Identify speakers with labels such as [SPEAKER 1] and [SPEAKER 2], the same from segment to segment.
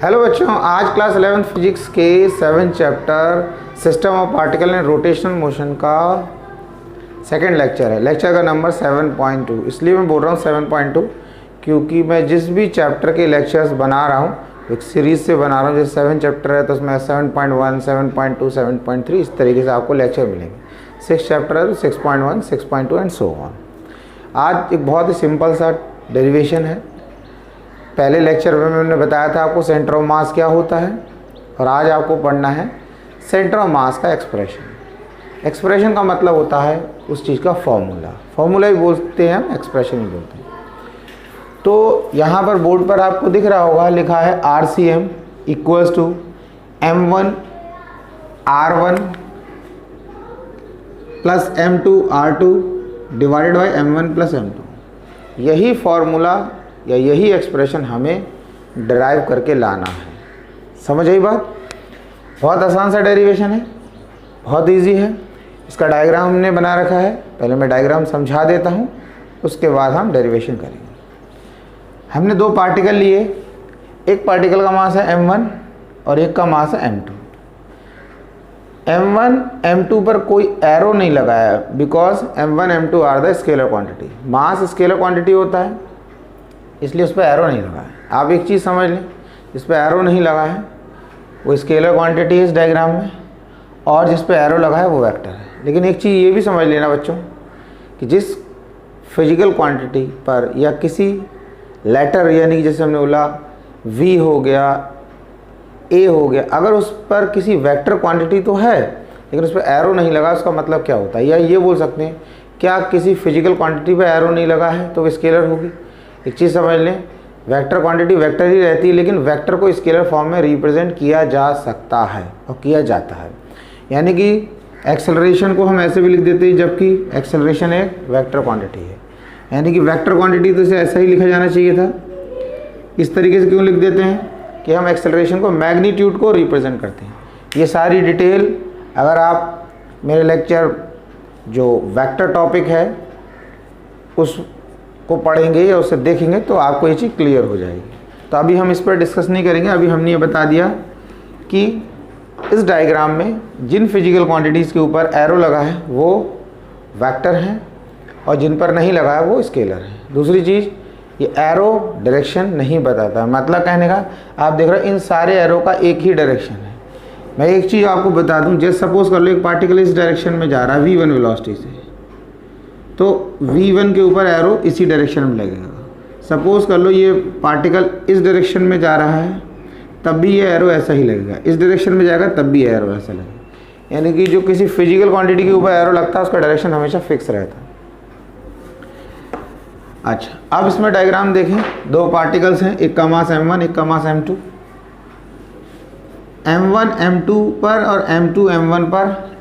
[SPEAKER 1] Hello बच्चों, आज class 11th physics के 7th chapter system of particle and rotational motion का सेकंड लेक्चर है। लेक्चर का नंबर 7.2। इसलिए मैं बोल रहा हूँ 7.2 क्योंकि मैं जिस भी चैप्टर के लेक्चर्स बना रहा हूँ एक सीरीज़ से बना रहा हूँ। जैसे 7 चैप्टर है तो उसमें 7.1, 7.2, 7.3 इस तरीके से आपको लेक्चर मिलेंगे। 6 चैप्टर है तो 6.1, 6.2 एंड सो ऑन। आज एक बहुत ही सिंपल सा डेरिवेशन है। पहले लेक्चर में मैंने बताया था आपको सेंटर ऑफ मास क्या होता है, और आज आपको पढ़ना है सेंटर ऑफ मास का एक्सप्रेशन। एक्सप्रेशन का मतलब होता है उस चीज़ का फॉर्मूला ही बोलते हैं हम, एक्सप्रेशन ही बोलते हैं। तो यहाँ पर बोर्ड पर आपको दिख रहा होगा, लिखा है RCM equals to M1 R1 plus M2 R2 divided by M1 plus M2। यही फॉर्मूला या यही एक्सप्रेशन हमें डिराइव करके लाना है। समझ आई बात? बहुत आसान सा डेरिवेशन है, बहुत इजी है। इसका डायग्राम हमने बना रखा है। पहले मैं डायग्राम समझा देता हूँ, उसके बाद हम डेरिवेशन करेंगे। हमने दो पार्टिकल लिए, एक पार्टिकल का मास है M1 और एक का मास है M2। M1 M2 पर कोई एरो नहीं लगाया because M1 M2 are the scalar quantity. Mass scalar quantity होता है, इसलिए उस पर एरो नहीं लगा है। आप एक चीज़ समझ लें, जिस पर एरो नहीं लगा है वो स्केलर क्वांटिटी है इस डायग्राम में, और जिस पर एरो लगा है वो वेक्टर है। लेकिन एक चीज़ ये भी समझ लेना बच्चों कि जिस फिजिकल क्वांटिटी पर या किसी लेटर, यानी कि जैसे हमने बोला V हो गया, A हो गया, अगर उस पर किसी वेक्टर क्वांटिटी तो है लेकिन उस पर एरो नहीं लगा, उसका मतलब क्या होता है? या ये बोल सकते हैं क्या किसी फिजिकल क्वांटिटी पर एरो नहीं लगा है तो वो स्केलर होगी। एक चीज़ समझ लें, वेक्टर क्वांटिटी वेक्टर ही रहती है, लेकिन वेक्टर को स्केलर फॉर्म में रिप्रेजेंट किया जा सकता है और किया जाता है। यानी कि एक्सेलरेशन को हम ऐसे भी लिख देते हैं, जबकि एक्सेलरेशन एक वेक्टर क्वांटिटी है। यानी कि वेक्टर क्वांटिटी तो इसे ऐसा ही लिखा जाना चाहिए था। इस तरीके से क्यों लिख देते हैं कि हम एक्सेलरेशन को मैग्नीट्यूड को रिप्रेजेंट करते हैं। ये सारी डिटेल अगर आप मेरे लेक्चर जो वेक्टर टॉपिक है उस को पढ़ेंगे या उसे देखेंगे तो आपको ये चीज़ क्लियर हो जाएगी। तो अभी हम इस पर डिस्कस नहीं करेंगे। अभी हमने ये बता दिया कि इस डायग्राम में जिन फिजिकल क्वांटिटीज़ के ऊपर एरो लगा है वो वेक्टर हैं और जिन पर नहीं लगा है वो स्केलर है। दूसरी चीज़, ये एरो डायरेक्शन नहीं बताता। मतलब कहने का, आप देख रहे हो इन सारे एरो का एक ही डायरेक्शन है। मैं एक चीज़ आपको बता दूँ, जैसे सपोज कर लो एक पार्टिकल इस डायरेक्शन में जा रहा है V1 वेलोसिटी से, तो V1 के ऊपर एरो इसी डायरेक्शन में लगेगा। सपोज़ कर लो ये पार्टिकल इस डायरेक्शन में जा रहा है, तब भी ये एरो ऐसा ही लगेगा। इस डायरेक्शन में जाएगा तब भी एरो ऐसा लगेगा। यानी कि जो किसी फिजिकल क्वांटिटी के ऊपर एरो लगता है उसका डायरेक्शन हमेशा फिक्स रहता है। अच्छा, अब इसमें डायग्राम देखें। दो पार्टिकल्स हैं, एक का मास M1, एक का मास M2। M1 M2 पर और M2 M1 पर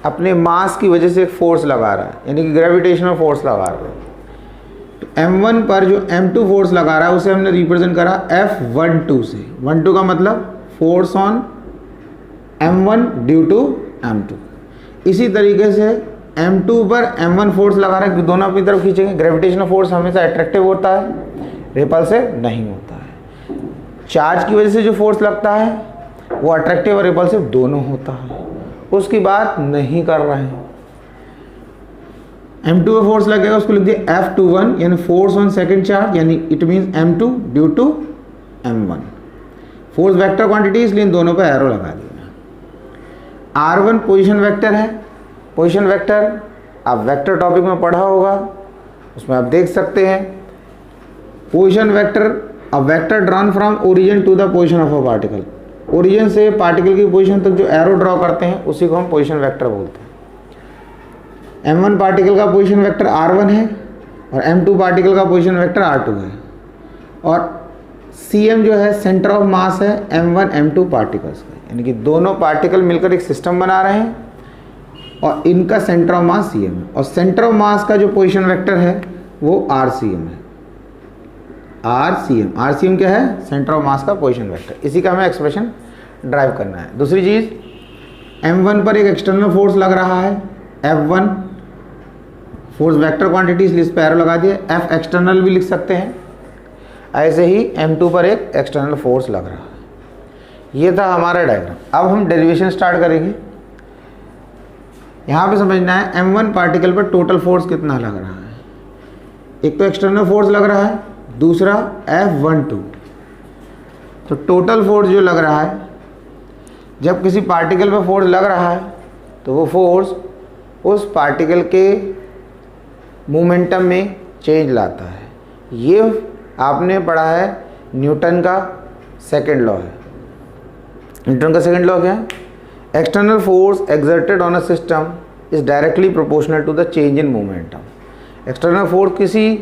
[SPEAKER 1] अपने मास की वजह से एक फोर्स लगा रहा है, यानी कि ग्रेविटेशनल फोर्स लगा रहा है। तो M1 पर जो M2 फोर्स लगा रहा है उसे हमने रिप्रेजेंट करा F12 से। 12 का मतलब force on M1 due to M2। इसी तरीके से M2 पर M1 फोर्स लगा रहा है, दोनों अपनी तरफ खींचेंगे। ग्रेविटेशनल फोर्स हमेशा अट्रैक्टिव होता है, रिपल्सिव नहीं होता है। चार्ज की वजह से जो फोर्स लगता है वो अट्रैक्टिव और रिपल्सिव दोनों होता है। उसकी बात नहीं कर रहे हैं। M2 पे फोर्स लगेगा, उसको लिख दिया F21, यानी फोर्स ऑन सेकंड चार्ज, यानी it means M2 due to M1। Force vector quantity, इसलिए इन दोनों पे एरो लगा दिया। R1 पोजीशन वेक्टर है। पोजीशन वेक्टर आप वेक्टर टॉपिक में पढ़ा होगा, उसमें आप देख सकते हैं। Position vector, a vector drawn from origin to the position of a particle. Origin से पार्टिकल की पोजीशन तक जो एरो ड्रॉ करते हैं उसी को हम पोजीशन वेक्टर बोलते हैं। M1 पार्टिकल का पोजीशन वेक्टर R1 है और M2 पार्टिकल का पोजीशन वेक्टर R2 है। और CM जो है सेंटर ऑफ मास है M1 M2 पार्टिकल्स का, यानी कि दोनों पार्टिकल मिलकर एक सिस्टम बना रहे हैं और इनका सेंटर ऑफ मास CM है। और सेंटर ऑफ मास का जो पोजीशन वेक्टर है वो RCM है। RCM क्या है? सेंटर ऑफ मास का पोजीशन वेक्टर। इसी का हमें एक्सप्रेशन ड्राइव करना है। दूसरी चीज़, M1 पर एक एक्सटर्नल फोर्स लग रहा है F1, फोर्स वेक्टर क्वांटिटी, इसलिए इस पर एरो लगा दिया। F एक्सटर्नल भी लिख सकते हैं। ऐसे ही M2 पर एक एक्सटर्नल फोर्स लग रहा है। ये था हमारा डायग्राम। अब हम डेरिवेशन स्टार्ट करेंगे। यहाँ पे समझना है m1 पार्टिकल पर टोटल फोर्स कितना लग रहा है। एक तो एक्सटर्नल फोर्स लग रहा है, दूसरा F12। तो टोटल फोर्स जो लग रहा है, जब किसी पार्टिकल पर फोर्स लग रहा है तो वो फोर्स उस पार्टिकल के मोमेंटम में चेंज लाता है। ये आपने पढ़ा है, न्यूटन का सेकंड लॉ है। न्यूटन का सेकंड लॉ क्या है? External force exerted on a system is directly proportional to the change in momentum. External force किसी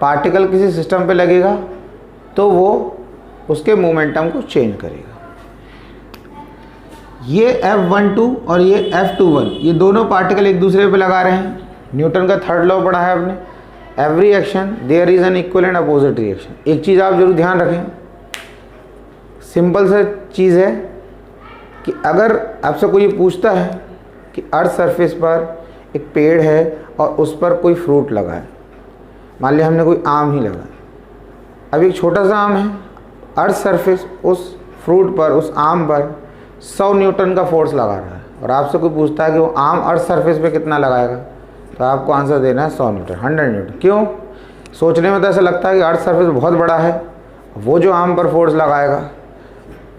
[SPEAKER 1] पार्टिकल किसी सिस्टम पे लगेगा तो वो उसके मोमेंटम को चेंज करेगा। ये F12 और ये F21, ये दोनों पार्टिकल एक दूसरे पे लगा रहे हैं। न्यूटन का थर्ड लॉ पढ़ा है आपने, every action there is an equal and opposite reaction. एक चीज़ आप जरूर ध्यान रखें, सिंपल सा चीज़ है कि अगर आपसे कोई पूछता है कि अर्थ सरफेस पर एक पेड़ है और उस पर कोई फ्रूट लगा है, मान लिया हमने कोई आम ही लगाया, अब एक छोटा सा आम है, अर्थ सरफेस उस फ्रूट पर, उस आम पर 100 न्यूटन का फोर्स लगा रहा है और आपसे कोई पूछता है कि वो आम अर्थ सरफेस पे कितना लगाएगा, तो आपको आंसर देना है 100 न्यूटन, 100 न्यूटन। क्यों? सोचने में तो ऐसा लगता है कि अर्थ सरफेस बहुत बड़ा है, वो जो आम पर फोर्स लगाएगा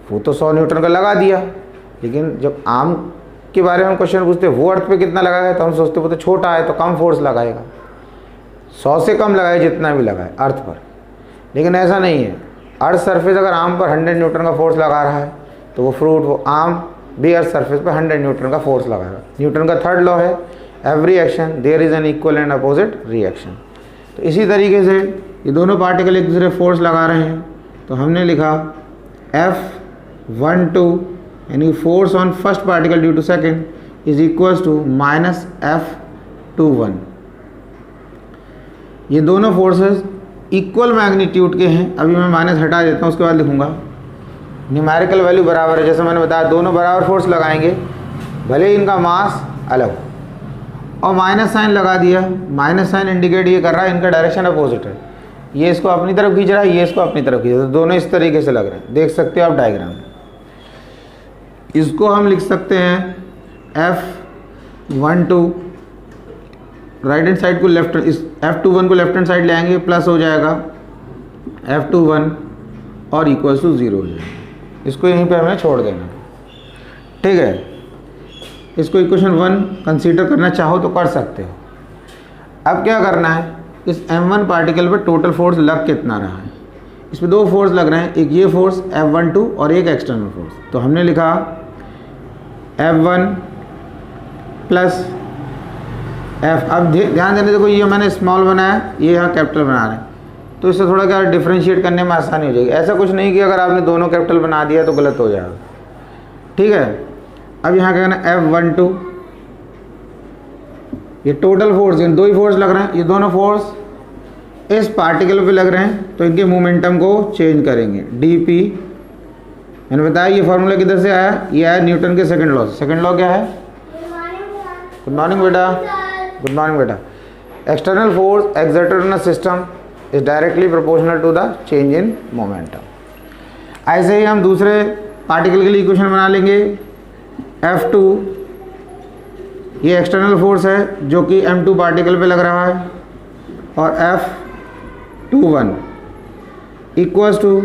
[SPEAKER 1] वो तो 100 न्यूटन का लगा दिया, लेकिन जब आम के बारे में क्वेश्चन पूछते वो अर्थ पे कितना लगाएगा, तो हम सोचते वो तो छोटा है तो कम फोर्स लगाएगा, 100 से कम लगाए जितना भी लगाए अर्थ पर। लेकिन ऐसा नहीं है, अर्थ सरफेस अगर आम पर 100 न्यूटन का फोर्स लगा रहा है तो वो फ्रूट, वो आम भी अर्थ सरफेस पर 100 न्यूटन का फोर्स लगाएगा। न्यूटन का थर्ड लॉ है, every action there is an equal and opposite reaction. तो इसी तरीके से ये दोनों पार्टिकल एक दूसरे फोर्स लगा रहे हैं, तो हमने लिखा F12 यानी force on first particle due to second is equals to minus F21। ये दोनों फोर्सेस इक्वल मैग्नीट्यूड के हैं। अभी मैं माइनस हटा देता हूँ, उसके बाद लिखूंगा न्यूमेरिकल वैल्यू बराबर है। जैसे मैंने बताया दोनों बराबर फोर्स लगाएंगे, भले ही इनका मास अलग हो, और माइनस साइन लगा दिया। माइनस साइन इंडिकेट ये कर रहा है इनका डायरेक्शन अपोजिट है, ये इसको अपनी तरफ खींच रहा है, ये इसको अपनी तरफ खींच रहा है, तो दोनों इस तरीके से लग रहे हैं। देख सकते हो आप डायग्राम। इसको हम लिख सकते हैं F12, राइट हैंड साइड को लेफ्ट, इस F21 को लेफ्ट हैंड साइड ले आएंगे, प्लस हो जाएगा F21 और इक्वल्स टू 0 हो जाएगा। इसको यहीं पे हमें छोड़ देना, ठीक है। इसको इक्वेशन 1 कंसीडर करना चाहो तो कर सकते हो। अब क्या करना है, इस M1 पार्टिकल पर टोटल फोर्स लग कितना रहा है। इसमें दो फोर्स लग रहे हैं, एक ये फोर्स F12 और एक एक्सटर्नल फोर्स। तो हमने लिखा F1 प्लस F। अब ध्यान देने देखो, ये मैंने स्मॉल बनाया, ये यहाँ कैपिटल बना रहे हैं, तो इससे थोड़ा क्या डिफ्रेंशिएट करने में आसानी हो जाएगी। ऐसा कुछ नहीं कि अगर आपने दोनों कैपिटल बना दिया तो गलत हो जाएगा, ठीक है। अब यहाँ क्या करना, F12 ये टोटल फोर्स, दो ही फोर्स लग रहे हैं, ये दोनों फोर्स इस पार्टिकल पे लग रहे हैं, तो इनके मोमेंटम को चेंज करेंगे। dp, मैंने बताया ये फॉर्मूला किधर से आया, ये आया न्यूटन के सेकंड लॉ। सेकंड लॉ क्या है? गुड मॉर्निंग बेटा, गुड मॉर्निंग बेटा। External force exerted on a system is directly proportional to the change in momentum. ऐसे ही हम दूसरे पार्टिकल के लिए इक्वेशन बना लेंगे। F2 ये एक्सटर्नल फोर्स है जो कि M2 पार्टिकल पे लग रहा है, और F21 इक्वल्स टू,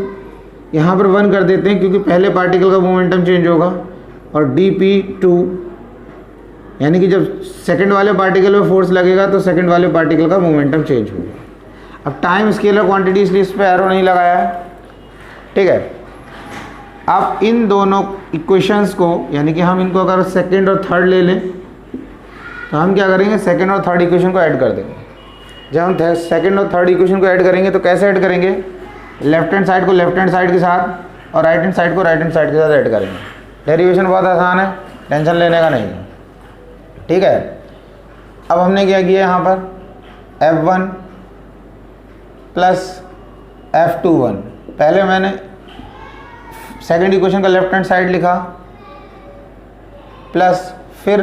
[SPEAKER 1] यहाँ पर 1 कर देते हैं क्योंकि पहले पार्टिकल का मोमेंटम चेंज होगा, और dp2 यानी कि जब सेकंड वाले पार्टिकल में फोर्स लगेगा तो सेकंड वाले पार्टिकल का मोमेंटम चेंज होगा। अब टाइम स्केलर क्वांटिटी, इसलिए इस पर एरो नहीं लगाया है, ठीक है। अब इन दोनों इक्वेशंस को, यानी कि हम इनको अगर सेकंड और थर्ड ले लें तो हम क्या करेंगे, सेकंड और थर्ड इक्वेशन को ऐड कर देंगे। जब हम सेकंड और थर्ड इक्वेशन को ऐड करेंगे तो कैसे ऐड करेंगे, लेफ्ट हैंड साइड को लेफ्ट हैंड साइड के साथ और राइट हैंड साइड को राइट हैंड साइड के साथ ऐड करेंगे। डेरिवेशन बहुत आसान है, टेंशन लेने का नहीं है, ठीक है। अब हमने क्या किया, यहाँ पर F1 प्लस F21, पहले मैंने सेकंड इक्वेशन का लेफ्ट हैंड साइड लिखा, प्लस फिर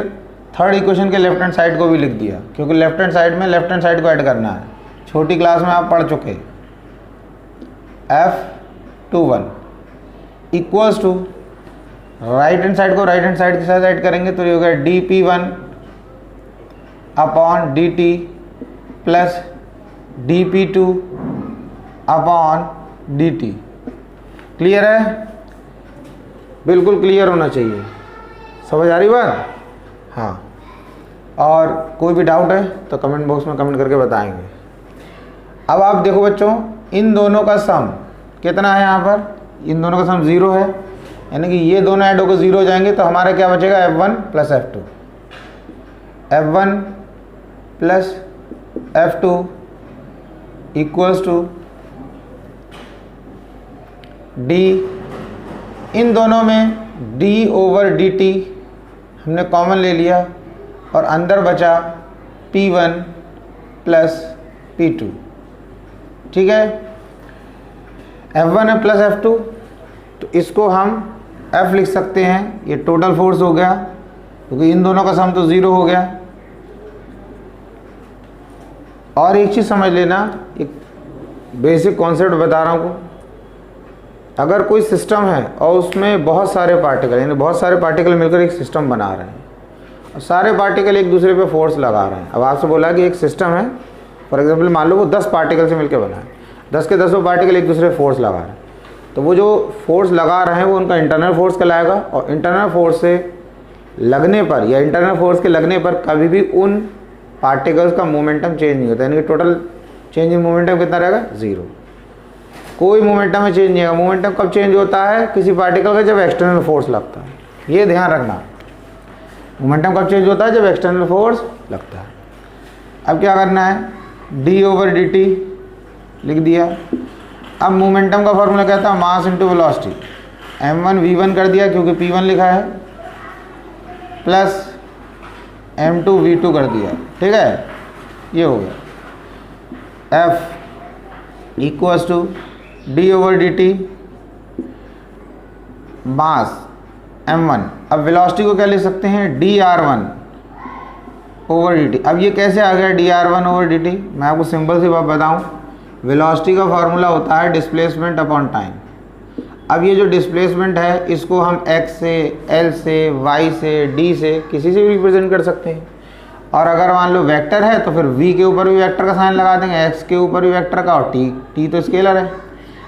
[SPEAKER 1] थर्ड इक्वेशन के लेफ्ट हैंड साइड को भी लिख दिया, क्योंकि लेफ्ट हैंड साइड में लेफ्ट हैंड साइड को ऐड करना है। छोटी क्लास में आप पढ़ चुके। F21 equals to right hand side को राइट हैंड साइड के साथ ऐड करेंगे तो ये हो गया dp1 upon dt plus dp2 upon dt। Clear है? बिल्कुल क्लियर होना चाहिए। समझ आ रही बात? हाँ। और कोई भी डाउट है तो कमेंट बॉक्स में कमेंट करके बताएंगे। अब आप देखो बच्चों, इन दोनों का सम कितना है यहाँ पर? इन दोनों का सम 0 है, यानी कि ये दोनों ऐड होकर 0 हो जाएंगे तो हमारा क्या बचेगा? f1 plus f2। f1 plus f2 equals to d, इन दोनों में d ओवर dt हमने कॉमन ले लिया और अंदर बचा p1 प्लस p2। ठीक है, f1 है प्लस f2, तो इसको हम f लिख सकते हैं। ये टोटल फोर्स हो गया क्योंकि इन दोनों का सम तो 0 हो गया। और एक चीज़ समझ लेना, एक बेसिक कॉन्सेप्ट बता रहा हूँ। अगर कोई सिस्टम है और उसमें बहुत सारे पार्टिकल, यानी बहुत सारे पार्टिकल मिलकर एक सिस्टम बना रहे हैं और सारे पार्टिकल एक दूसरे पे फोर्स लगा रहे हैं। अब आपसे बोला कि एक सिस्टम है, फॉर एग्जांपल मान लो वो 10 पार्टिकल से मिलकर बना है, 10 के 10 पार्टिकल एक दूसरे फोर्स लगा रहे हैं, तो वो जो फोर्स लगा रहे हैं वो उनका इंटरनल फोर्स कहलाएगा। और इंटरनल फोर्स से लगने पर या इंटरनल फोर्स के लगने पर कभी भी उन पार्टिकल्स का मोमेंटम चेंज नहीं होता, यानी कि टोटल चेंज इन मोमेंटम कितना रहेगा? 0। कोई मोमेंटम में चेंज नहीं होगा। मोमेंटम कब चेंज होता है? किसी पार्टिकल का जब एक्सटर्नल फोर्स लगता है। ये ध्यान रखना, मोमेंटम कब चेंज होता है? जब एक्सटर्नल फोर्स लगता है। अब क्या करना है? d ओवर dt लिख दिया। अब मोमेंटम का फॉर्मूला कहता है mass into velocity. m1 v1 कर दिया क्योंकि p1 लिखा है, प्लस m2 v2 कर दिया। ठीक है, ये हो गया। f equals to d over dt mass m1। अब वेलोसिटी को क्या लिख सकते हैं? dr1 over dt। अब ये कैसे आ गया dr1 ओवर dt? मैं आपको सिंपल सी बात बताऊं, वेलोसिटी का फॉर्मूला होता है डिस्प्लेसमेंट अपॉन टाइम। अब ये जो डिस्प्लेसमेंट है इसको हम x से, l से, y से, d से, किसी से भी रिप्रेजेंट कर सकते हैं। और अगर मान लो वेक्टर है तो फिर v के ऊपर भी वेक्टर का साइन लगा देंगे, x के ऊपर भी वेक्टर का, और t तो स्केलर है।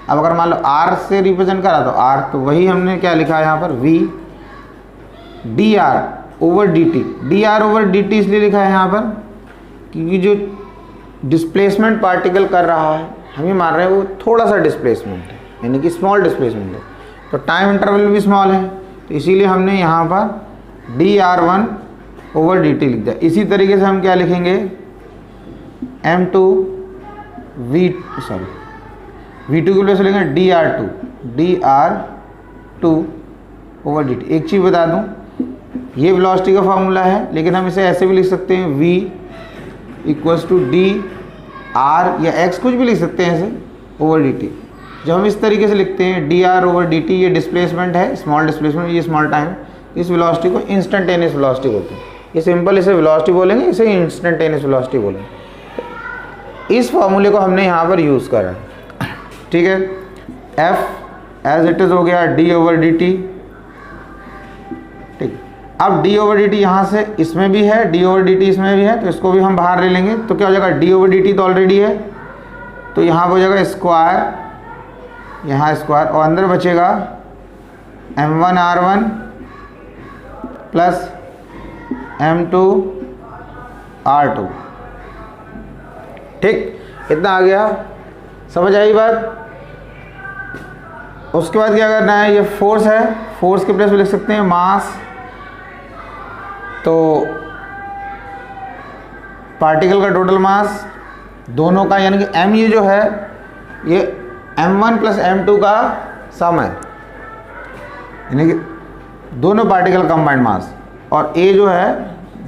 [SPEAKER 1] अब अगर मान लो r से रिप्रेजेंट करा तो r, तो वही हमने क्या लिखा है यहाँ पर? v dr over dt। dr over dt इसलिए लिखा है यहाँ पर क्योंकि जो डिस्प्लेसमेंट पार्टिकल कर रहा है, हम ये मान रहे हैं वो थोड़ा सा डिस्प्लेसमेंट है, यानी कि स्मॉल डिस्प्लेसमेंट है, तो टाइम इंटरवल भी स्मॉल है, तो इसीलिए हमने यहाँ पर dr1 ओवर dt लिख दिया। इसी तरीके से हम क्या लिखेंगे? m2 v2 की प्लेस लिखेंगे dr2 ओवर dt। एक चीज़ बता दूँ, ये वेलोसिटी का फॉर्मूला है, लेकिन हम इसे ऐसे भी लिख सकते हैं v equals to D R, या x कुछ भी लिख सकते हैं ऐसे, ओवर dt। जब हम इस तरीके से लिखते हैं dr ओवर dt, ये डिस्प्लेसमेंट है, स्मॉल डिस्प्लेसमेंट, ये स्मॉल टाइम, इस वेलोसिटी को इंस्टेंटेनियस वेलोसिटी बोलते हैं। ये सिंपल इसे वेलोसिटी बोलेंगे, इसे इंस्टेंटेनियस वेलोसिटी बोलेंगे। इस फॉर्मूले को हमने यहाँ पर यूज़ करा है। ठीक है, f एज इट इज़ हो गया d ओवर dt। ठीक, अब d ओवर dt यहाँ से इसमें भी है, d ओवर dt इसमें भी है, तो इसको भी हम बाहर ले लेंगे, तो क्या हो जाएगा? d ओवर dt तो ऑलरेडी है, तो यहाँ हो जाएगा स्क्वायर, यहाँ स्क्वायर, और अंदर बचेगा m1 r1 plus m2 r2। ठीक, इतना आ गया, समझ आई बात? उसके बाद क्या करना है? ये फोर्स है, फोर्स के प्लेस पे लिख सकते हैं मास। तो पार्टिकल का टोटल मास दोनों का, यानी कि m ये जो है ये m1 प्लस m2 का सम है, यानी कि दोनों पार्टिकल कंबाइंड मास, और a जो है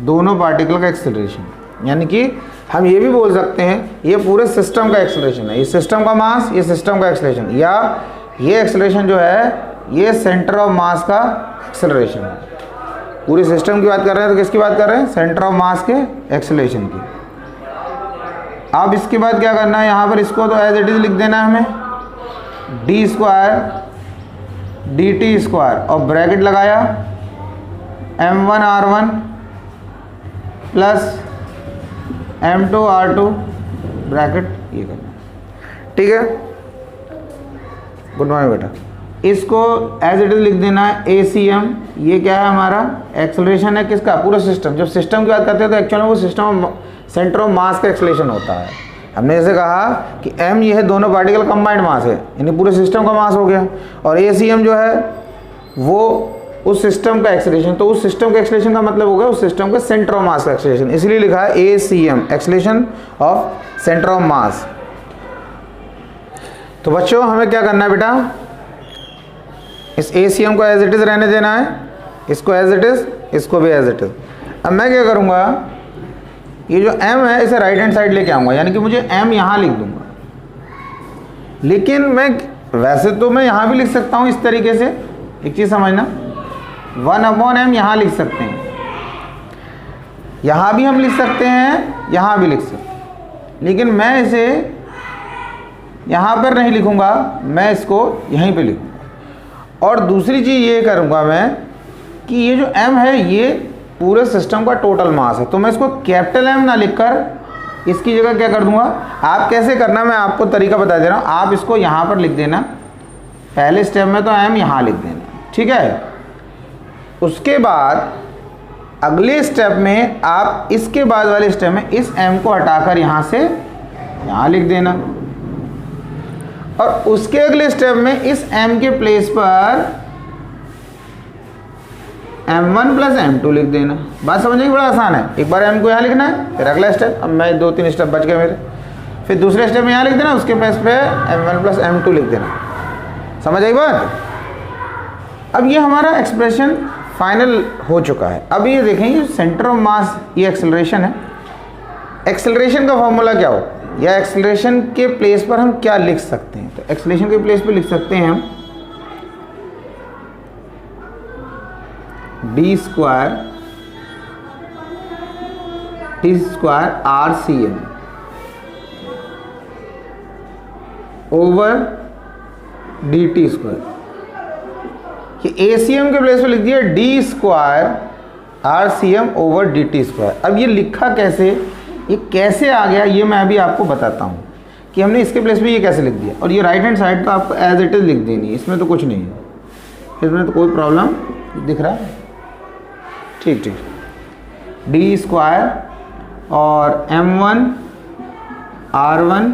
[SPEAKER 1] दोनों पार्टिकल का एक्सेलरेशन। यानी कि हम ये भी बोल सकते हैं ये पूरे सिस्टम का एक्सेलरेशन है, ये सिस्टम का मास, ये सिस्टम का एक्सेलरेशन, या ये एक्सेलरेशन जो है ये सेंटर ऑफ मास का एक्सेलरेशन है। पूरे सिस्टम की बात कर रहे हैं तो किसकी बात कर रहे हैं? सेंटर ऑफ मास के एक्सेलरेशन की। अब इसके बाद क्या करना है? यहाँ पर इसको तो एज इट इज लिख देना है हमें, डी स्क्वायर dt स्क्वायर और ब्रैकेट लगाया m1r1 प्लस m2r2 ब्रैकेट ये करना, ठीक है। गुड मॉर्निंग बेटा। इसको एज इट इज लिख देना है ACM। ये क्या है हमारा एक्सेलरेशन है किसका, पूरा सिस्टम। जब सिस्टम की बात करते हैं तो एक्चुअली वो सिस्टम सेंटर ऑफ मास का एक्सेलरेशन होता है। हमने जैसे कहा कि m ये है दोनों पार्टिकल कंबाइंड मास है, यानी पूरे सिस्टम का मास हो गया, और ACM जो है वो उस सिस्टम का एक्सेलरेशन। तो उस सिस्टम का एक्सेलरेशन का मतलब हो गया उस सिस्टम का सेंटर ऑफ मास का एक्सेलरेशन, इसलिए लिखा है ACM, acceleration of centre of mass. तो बच्चों हमें क्या करना है बेटा, इस ACM को एज इट इज रहने देना है, इसको एज इट इज, इसको भी एज इट इज। अब मैं क्या करूँगा, ये जो m है इसे राइट हैंड साइड लेके आऊँगा, यानी कि मुझे m यहाँ लिख दूँगा। लेकिन मैं वैसे तो मैं यहाँ भी लिख सकता हूँ इस तरीके से, एक चीज़ समझना, 1/m यहाँ लिख सकते हैं, यहाँ भी हम लिख सकते हैं, यहाँ भी लिख सकते हैं, लेकिन मैं इसे यहाँ पर नहीं लिखूँगा, मैं इसको यहीं पे लिखूँगा। और दूसरी चीज़ ये करूँगा मैं कि ये जो m है ये पूरे सिस्टम का टोटल मास है, तो मैं इसको कैपिटल M ना लिखकर इसकी जगह क्या कर दूँगा, आप कैसे करना मैं आपको तरीका बता दे रहा हूँ। आप इसको यहाँ पर लिख देना, पहले स्टेप में तो m यहाँ लिख देना, ठीक है। उसके बाद अगले स्टेप में आप इसके बाद वाले स्टेप में इस m को हटाकर यहाँ से यहाँ लिख देना, और उसके अगले स्टेप में इस m के प्लेस पर m1 प्लस m2 लिख देना। बात समझिए, बड़ा आसान है। एक बार m को यहाँ लिखना है, फिर अगला स्टेप, अब मैं 2-3 स्टेप बच गए मेरे, फिर दूसरे स्टेप में यहाँ लिख देना, उसके प्लेस पे m1 प्लस m2 लिख देना। समझ आई बात। अब ये हमारा एक्सप्रेशन फाइनल हो चुका है। अब ये देखेंगे सेंटर ऑफ मास, ये एक्सेलरेशन है। एक्सेलरेशन का फॉर्मूला क्या हो, या एक्सेलरेशन के प्लेस पर हम क्या लिख सकते हैं, तो एक्सेलरेशन के प्लेस पर लिख सकते हैं हम d square RCM over dt square. कि ACM के प्लेस पे लिख दिया d square RCM over dt square. अब ये लिखा कैसे, ये कैसे आ गया, ये मैं अभी आपको बताता हूँ कि हमने इसके प्लेस पे ये कैसे लिख दिया। और ये राइट हैंड साइड तो आपको एज इट इज लिख देनी है, इसमें तो कुछ नहीं है, इसमें तो कोई प्रॉब्लम दिख रहा है, ठीक ठीक। d स्क्वायर और m1 r1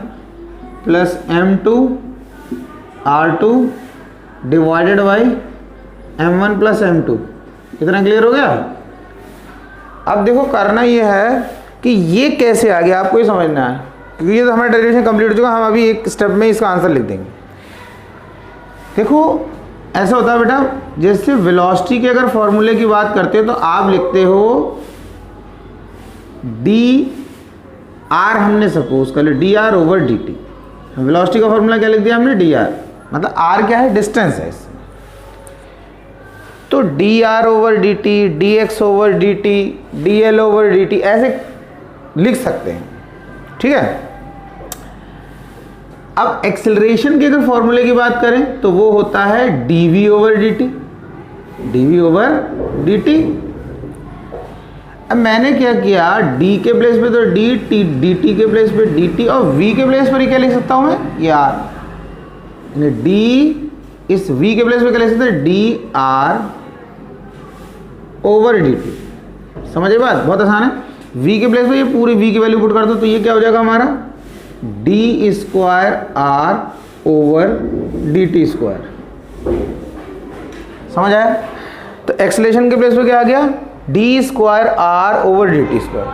[SPEAKER 1] plus m2 r2 divided by m1 plus m2, इतना क्लियर हो गया। अब देखो करना ये है कि ये कैसे आ गया, आपको ये समझना है, क्योंकि ये तो हमारा डेरिवेशन कंप्लीट हो चुका। हम अभी एक स्टेप में इसका आंसर लिख देंगे। देखो ऐसा होता है बेटा, जैसे वेलोसिटी के अगर फॉर्मूले की बात करते हो तो आप लिखते हो डी आर, हमने सपोज कर लिया D R over D T. Velocity का फॉर्मूला क्या लिख दिया हमने, डी आर, मतलब आर क्या है, डिस्टेंस है इसमें। तो D R over D T, D x over D T, D L over D T, ऐसे लिख सकते हैं, ठीक है। अब एक्सेलरेशन के अगर फॉर्मूले की बात करें तो वो होता है dv over dt, dv over dt। अब मैंने क्या किया, d के प्लेस पे तो dt, dt के प्लेस पे dt, और v के प्लेस पर क्या लिख सकता हूं मैं, ये r, d इस v के प्लेस पे क्या लिख सकते हैं, dr ओवर dt। समझे बात, बहुत आसान है। v के प्लेस पे ये पूरी v की वैल्यू पुट कर दो तो ये क्या हो जाएगा हमारा d square r over dt square. समझ आया। तो एक्सेलरेशन के प्लेस पे क्या आ गया, d square r over dt square.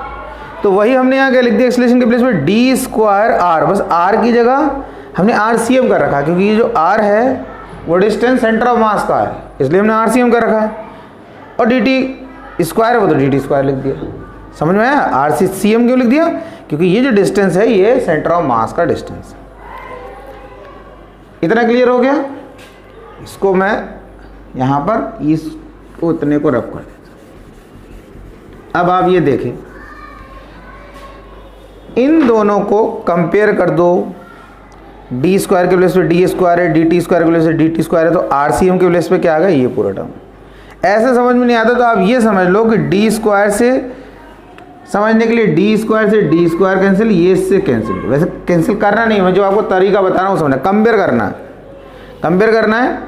[SPEAKER 1] तो वही हमने यहाँ क्या लिख दिया, एक्सेलरेशन के प्लेस पे d स्क्वायर r, बस r की जगह हमने RCM कर रखा, क्योंकि ये जो r है वो डिस्टेंस सेंटर ऑफ मास का है, इसलिए हमने RCM कर रखा है। और dt स्क्वायर है वो तो dt स्क्वायर लिख दिया। समझ में आया, RCM क्यों लिख दिया, क्योंकि ये जो डिस्टेंस है ये सेंटर ऑफ मास का डिस्टेंस है। इतना क्लियर हो गया। इसको मैं यहाँ पर इस उतने को रब कर देता। अब आप ये देखें, इन दोनों को कंपेयर कर दो, डी स्क्वायर के प्लेस पे डी स्क्वायर है, डी टी स्क्वायर के प्लेस पे डी टी स्क्वायर है, तो आर सी एम के प्लेस पे क्या आ गया, ये पूरा टर्म। ऐसे समझ में नहीं आता तो आप ये समझ लो कि डी स्क्वायर से समझने के लिए डी स्क्वायर से डी स्क्वायर कैंसिल, ये इससे कैंसिल। वैसे कैंसिल करना नहीं, मैं जो आपको तरीका बता रहा हूँ समझना, कंपेयर करना है, कंपेयर करना है।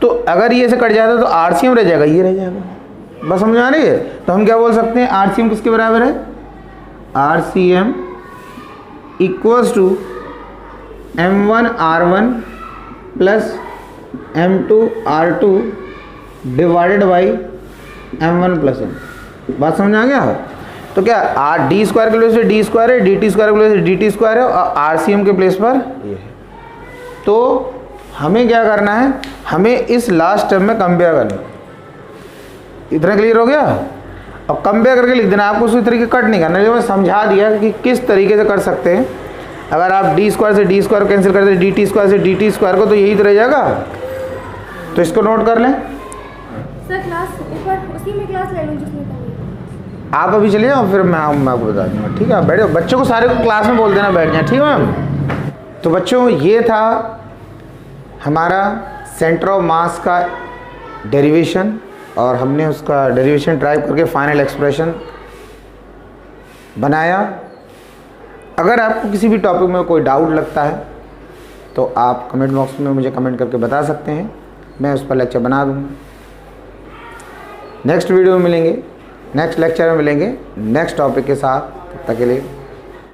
[SPEAKER 1] तो अगर ये से कट जाता है तो आर सी एम रह जाएगा, ये रह जाएगा। बस समझ में आ रही है? तो हम क्या बोल सकते हैं, आर सी एम किसके बराबर है, R C M equals to M1 R1 plus M2 R2 divided by M1 plus M। बात समझ आ गया? तो क्या आर डी स्क्वायर के प्लेस पे डी स्क्वायर है, डी टी स्क्वायर के प्लेस पे डी टी स्क्वायर है, और आर सी एम के प्लेस पर ये है। तो हमें क्या करना है, हमें इस लास्ट टर्म में कंपेयर करना। इतना क्लियर हो गया? अब कंपेयर करके लिख देना, आपको उसी तरीके कट नहीं करना। जो मैं समझा दिया कि किस तरीके से कर सकते हैं। अगर आप डी स्क्वायर से डी स्क्वायर कैंसिल करते हैं, डी टी स्क्वायर से डी टी स्क्वायर को, तो यही तो रह जाएगा। तो इसको नोट कर लें।
[SPEAKER 2] सर क्लास ऊपर उसी में क्लास ले लूँ जिसमें करनी।
[SPEAKER 1] आप अभी चले जाओ, फिर मैं आपको बता दूँगा। ठीक है, आप बैठो, बच्चों को सारे को क्लास में बोल देना बैठ जाए। ठीक है मैम? तो बच्चों ये था हमारा सेंटर ऑफ मास का डेरिवेशन, और हमने उसका डेरिवेशन ड्राइव करके फाइनल एक्सप्रेशन बनाया। अगर आपको किसी भी टॉपिक में कोई डाउट लगता है तो आप कमेंट बॉक्स में मुझे कमेंट करके बता सकते हैं, मैं उस पर लेक्चर बना दूँगा। नेक्स्ट वीडियो में मिलेंगे, नेक्स्ट लेक्चर में मिलेंगे नेक्स्ट टॉपिक के साथ। तब तक के लिए